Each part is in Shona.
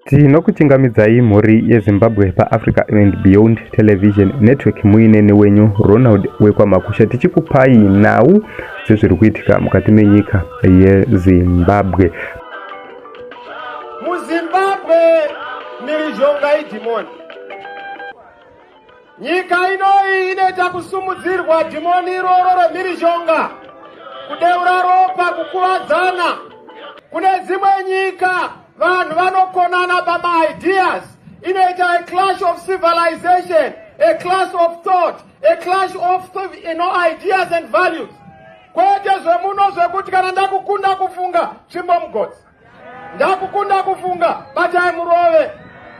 Tinokuchingamidzai mhuri yeZimbabwe paAfrica and Beyond Television Network muine wenyu Ronald wekwamakusha tichikupai nhau dzezviri kuitika mukati menyika yeZimbabwe. MuZimbabwe mhirizhonga idhimoni. Nyika inoi inoita kusumudzirwa dhimoni iroro remhirizhonga, kudeura ropa, kukuvadzana. Kune dzimwe nyika vanhu vanokonana pamaideas. Inoita a clash of civilization, a clash of thought, a clash of ideas and values. Kwete zvemuno zvekuti kana ndakukunda kufunga tsvimbo mugodzi, ndakukunda kufunga batai murove.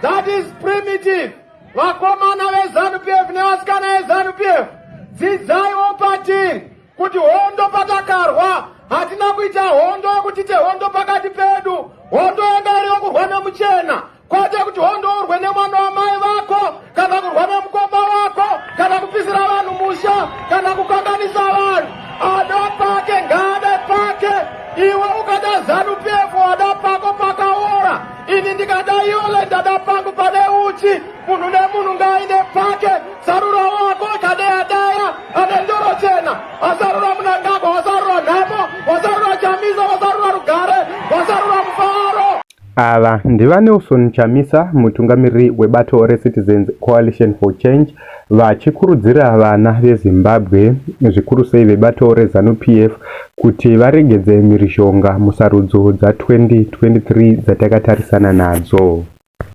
That is primitive. Vakomana veZANU-PF nevasikana veZANU-PF, dzidzaiwo patiri kuti hondo patakarwa hatina kuita hondo yekuti hondo pakati pedu. Hondo yanga iriyo kurwa nemuchena, kwete kuti hondo urwe nemwana wamai vako, kana kurwa nemukoma wako, kana kupisira vanhu musha, kana kukanganisa vanhu. Ada pake ngade pake. Iwe ukada ZANU-PF wada pako pakaora. Ini ndikada iole ndada pangu pane uchi. Munhu nemunhu ngaine pake. Sarura wako kadea daya ane ndoro chena. Wasarura munangagwa, wasarura nhamo, wasarura Chamisa, wasarura Rugare, wasarura Mufaro. Ava ndiva Nelson Chamisa, mutungamiri webato reCitizens Coalition for Change, vachikurudzira vana veZimbabwe zvikuru sei vebato reZANU-PF kuti varegedze mhirizhonga musarudzo dza 2023 dzatakatarisana nadzo.